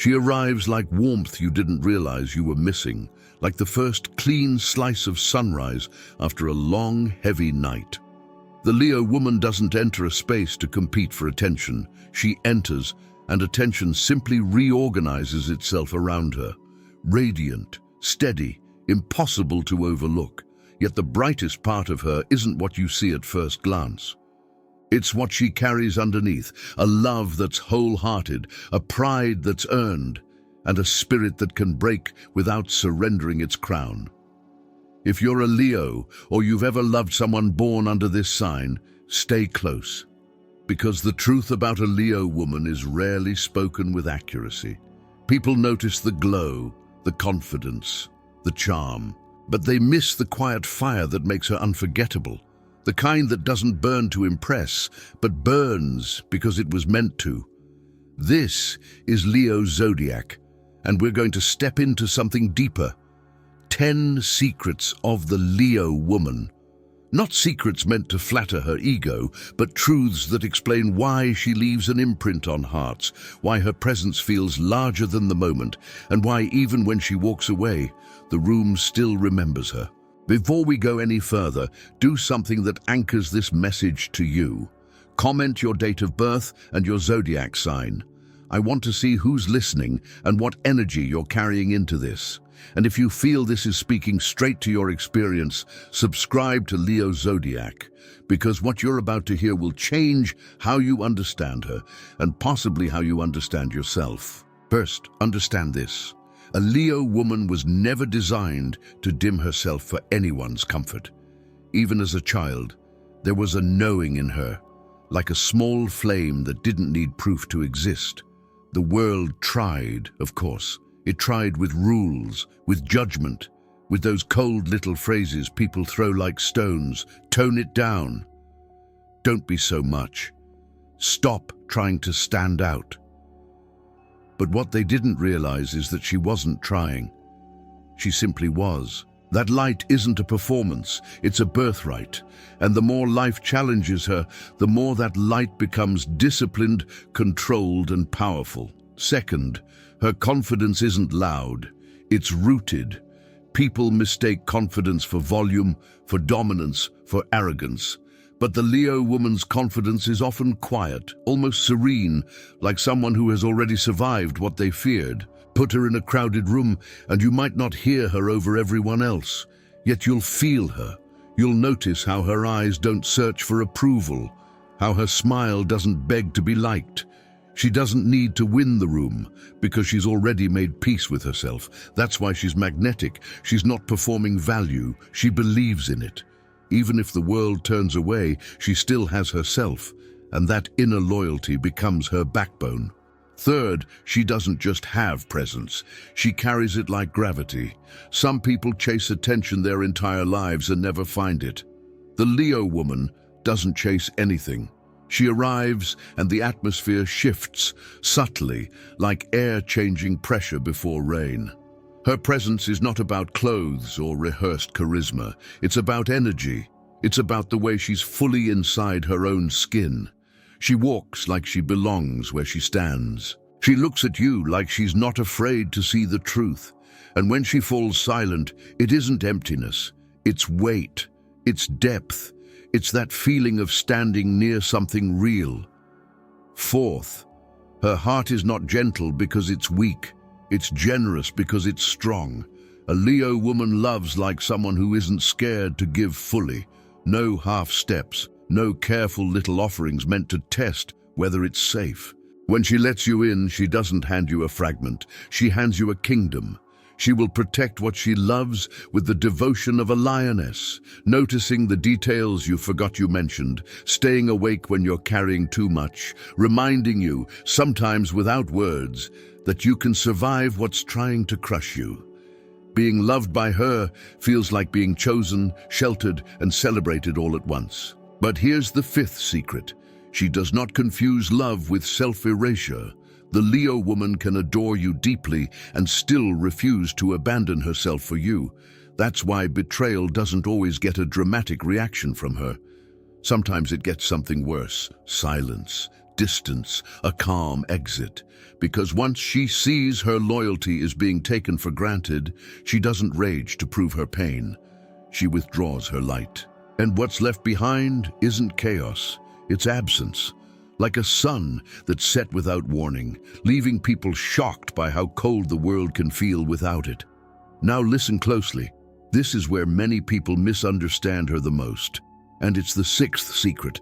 She arrives like warmth you didn't realize you were missing, like the first clean slice of sunrise after a long, heavy night. The Leo woman doesn't enter a space to compete for attention. She enters, and attention simply reorganizes itself around her. Radiant, steady, impossible to overlook. Yet the brightest part of her isn't what you see at first glance. It's what she carries underneath, a love that's wholehearted, a pride that's earned, and a spirit that can break without surrendering its crown. If you're a Leo, or you've ever loved someone born under this sign, stay close. Because the truth about a Leo woman is rarely spoken with accuracy. People notice the glow, the confidence, the charm, but they miss the quiet fire that makes her unforgettable. The kind that doesn't burn to impress, but burns because it was meant to. This is Leo's Zodiac, and we're going to step into something deeper. 10 secrets of the Leo woman. Not secrets meant to flatter her ego, but truths that explain why she leaves an imprint on hearts, why her presence feels larger than the moment, and why even when she walks away, the room still remembers her. Before we go any further, do something that anchors this message to you. Comment your date of birth and your zodiac sign. I want to see who's listening and what energy you're carrying into this. And if you feel this is speaking straight to your experience, subscribe to Leo Zodiac, because what you're about to hear will change how you understand her and possibly how you understand yourself. First, understand this. A Leo woman was never designed to dim herself for anyone's comfort. Even as a child, there was a knowing in her, like a small flame that didn't need proof to exist. The world tried, of course. It tried with rules, with judgment, with those cold little phrases people throw like stones. Tone it down. Don't be so much. Stop trying to stand out. But what they didn't realize is that she wasn't trying. She simply was. That light isn't a performance, it's a birthright. And the more life challenges her, the more that light becomes disciplined, controlled, and powerful. Second, her confidence isn't loud, it's rooted. People mistake confidence for volume, for dominance, for arrogance. But the Leo woman's confidence is often quiet, almost serene, like someone who has already survived what they feared. Put her in a crowded room and you might not hear her over everyone else, yet you'll feel her. You'll notice how her eyes don't search for approval, how her smile doesn't beg to be liked. She doesn't need to win the room because she's already made peace with herself. That's why she's magnetic. She's not performing value. She believes in it. Even if the world turns away, she still has herself, and that inner loyalty becomes her backbone. Third, she doesn't just have presence. She carries it like gravity. Some people chase attention their entire lives and never find it. The Leo woman doesn't chase anything. She arrives and the atmosphere shifts subtly, like air changing pressure before rain. Her presence is not about clothes or rehearsed charisma. It's about energy. It's about the way she's fully inside her own skin. She walks like she belongs where she stands. She looks at you like she's not afraid to see the truth. And when she falls silent, it isn't emptiness. It's weight. It's depth. It's that feeling of standing near something real. Fourth, her heart is not gentle because it's weak. It's generous because it's strong. A Leo woman loves like someone who isn't scared to give fully. No half steps, no careful little offerings meant to test whether it's safe. When she lets you in, she doesn't hand you a fragment. She hands you a kingdom. She will protect what she loves with the devotion of a lioness, noticing the details you forgot you mentioned, staying awake when you're carrying too much, reminding you, sometimes without words, that you can survive what's trying to crush you. Being loved by her feels like being chosen, sheltered, and celebrated all at once. But here's the fifth secret. She does not confuse love with self-erasure. The Leo woman can adore you deeply and still refuse to abandon herself for you. That's why betrayal doesn't always get a dramatic reaction from her. Sometimes it gets something worse: silence, distance, a calm exit. Because once she sees her loyalty is being taken for granted, she doesn't rage to prove her pain. She withdraws her light. And what's left behind isn't chaos, it's absence. Like a sun that set without warning, leaving people shocked by how cold the world can feel without it. Now listen closely. This is where many people misunderstand her the most. And it's the sixth secret.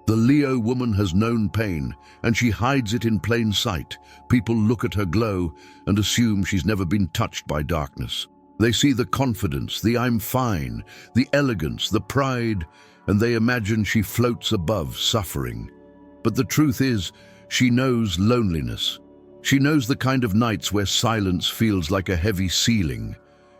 The Leo woman has known pain, and she hides it in plain sight. People look at her glow and assume she's never been touched by darkness. They see the confidence, the I'm fine, the elegance, the pride, and they imagine she floats above suffering. But the truth is, she knows loneliness. She knows the kind of nights where silence feels like a heavy ceiling.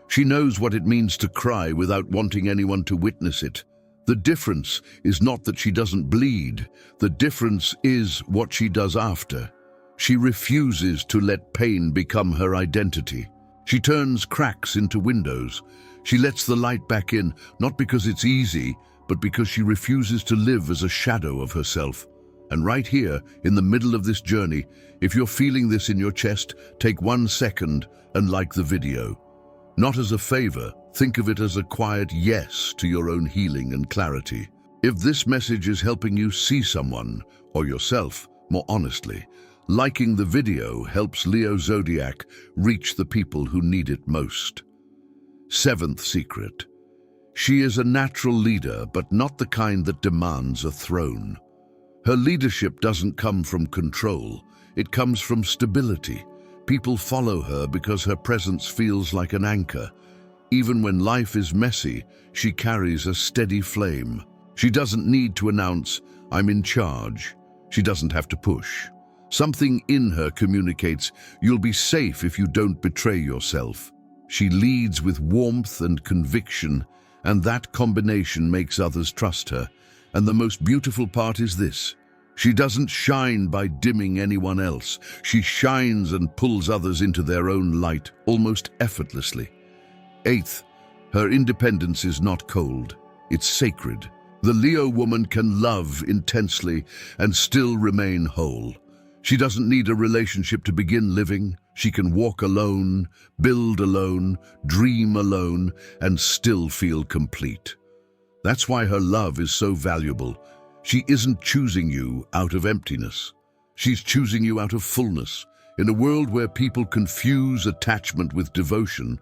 She knows what it means to cry without wanting anyone to witness it. The difference is not that she doesn't bleed. The difference is what she does after. She refuses to let pain become her identity. She turns cracks into windows. She lets the light back in, not because it's easy, but because she refuses to live as a shadow of herself. And right here, in the middle of this journey, if you're feeling this in your chest, take 1 second and like the video. Not as a favor, think of it as a quiet yes to your own healing and clarity. If this message is helping you see someone, or yourself, more honestly, liking the video helps Leo Zodiac reach the people who need it most. Seventh secret. She is a natural leader, but not the kind that demands a throne. Her leadership doesn't come from control, it comes from stability. People follow her because her presence feels like an anchor. Even when life is messy, she carries a steady flame. She doesn't need to announce, "I'm in charge." She doesn't have to push. Something in her communicates, "You'll be safe if you don't betray yourself." She leads with warmth and conviction, and that combination makes others trust her. And the most beautiful part is this. She doesn't shine by dimming anyone else. She shines and pulls others into their own light, almost effortlessly. Eighth, her independence is not cold. It's sacred. The Leo woman can love intensely and still remain whole. She doesn't need a relationship to begin living. She can walk alone, build alone, dream alone, and still feel complete. That's why her love is so valuable. She isn't choosing you out of emptiness. She's choosing you out of fullness. In a world where people confuse attachment with devotion,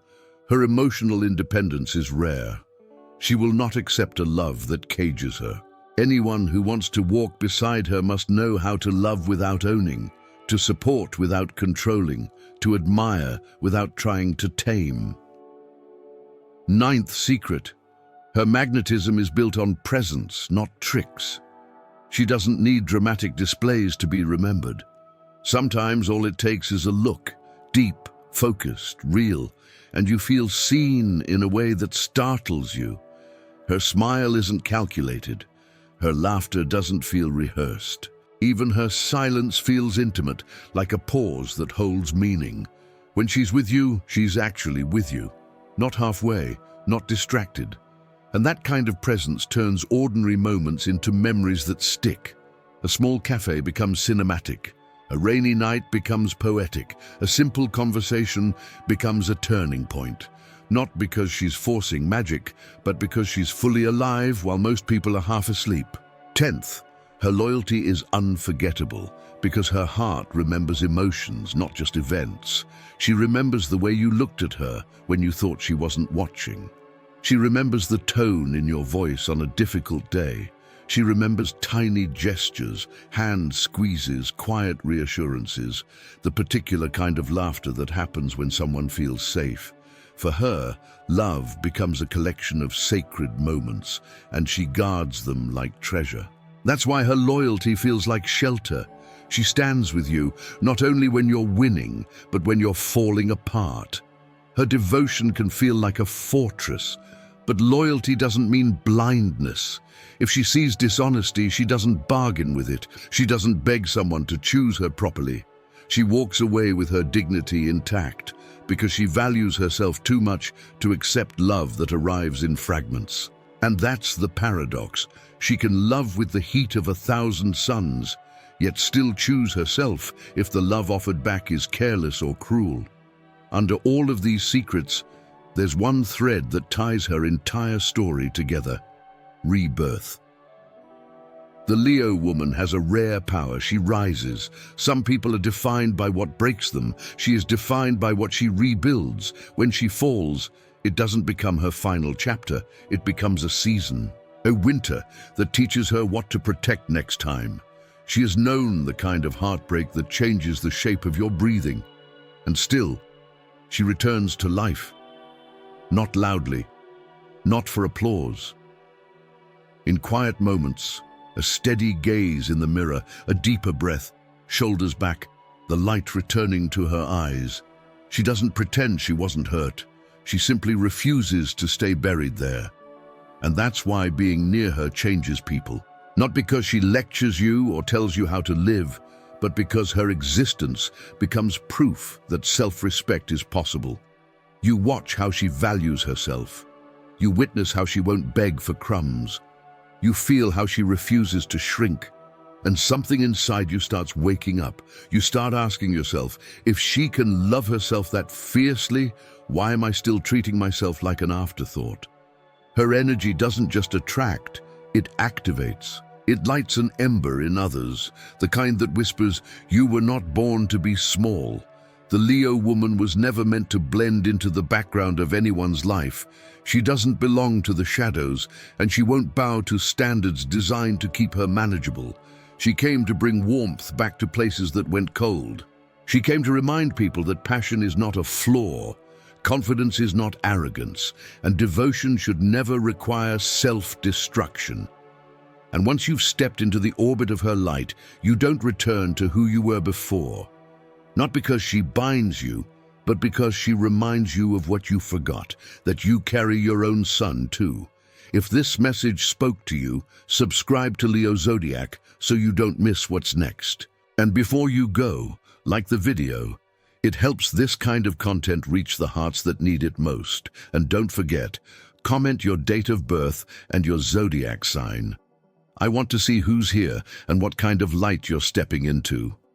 her emotional independence is rare. She will not accept a love that cages her. Anyone who wants to walk beside her must know how to love without owning, to support without controlling, to admire without trying to tame. Ninth secret. Her magnetism is built on presence, not tricks. She doesn't need dramatic displays to be remembered. Sometimes all it takes is a look, deep, focused, real, and you feel seen in a way that startles you. Her smile isn't calculated. Her laughter doesn't feel rehearsed. Even her silence feels intimate, like a pause that holds meaning. When she's with you, she's actually with you. Not halfway, not distracted. And that kind of presence turns ordinary moments into memories that stick. A small cafe becomes cinematic. A rainy night becomes poetic. A simple conversation becomes a turning point. Not because she's forcing magic, but because she's fully alive while most people are half asleep. 10th, her loyalty is unforgettable because her heart remembers emotions, not just events. She remembers the way you looked at her when you thought she wasn't watching. She remembers the tone in your voice on a difficult day. She remembers tiny gestures, hand squeezes, quiet reassurances, the particular kind of laughter that happens when someone feels safe. For her, love becomes a collection of sacred moments, and she guards them like treasure. That's why her loyalty feels like shelter. She stands with you, not only when you're winning, but when you're falling apart. Her devotion can feel like a fortress, but loyalty doesn't mean blindness. If she sees dishonesty, she doesn't bargain with it. She doesn't beg someone to choose her properly. She walks away with her dignity intact because she values herself too much to accept love that arrives in fragments. And that's the paradox. She can love with the heat of 1,000 suns, yet still choose herself if the love offered back is careless or cruel. Under all of these secrets, there's one thread that ties her entire story together: rebirth. The Leo woman has a rare power. She rises. Some people are defined by what breaks them. She is defined by what she rebuilds. When she falls, it doesn't become her final chapter. It becomes a season, a winter that teaches her what to protect next time. She has known the kind of heartbreak that changes the shape of your breathing. And still, she returns to life. Not loudly, not for applause. In quiet moments, a steady gaze in the mirror, a deeper breath, shoulders back, the light returning to her eyes. She doesn't pretend she wasn't hurt. She simply refuses to stay buried there. And that's why being near her changes people. Not because she lectures you or tells you how to live, but because her existence becomes proof that self-respect is possible. You watch how she values herself. You witness how she won't beg for crumbs. You feel how she refuses to shrink. And something inside you starts waking up. You start asking yourself, if she can love herself that fiercely, why am I still treating myself like an afterthought? Her energy doesn't just attract, it activates. It lights an ember in others, the kind that whispers, you were not born to be small. The Leo woman was never meant to blend into the background of anyone's life. She doesn't belong to the shadows, and she won't bow to standards designed to keep her manageable. She came to bring warmth back to places that went cold. She came to remind people that passion is not a flaw, confidence is not arrogance, and devotion should never require self-destruction. And once you've stepped into the orbit of her light, you don't return to who you were before. Not because she binds you, but because she reminds you of what you forgot, that you carry your own sun too. If this message spoke to you, subscribe to Leo Zodiac so you don't miss what's next. And before you go, like the video. It helps this kind of content reach the hearts that need it most. And don't forget, comment your date of birth and your zodiac sign. I want to see who's here and what kind of light you're stepping into.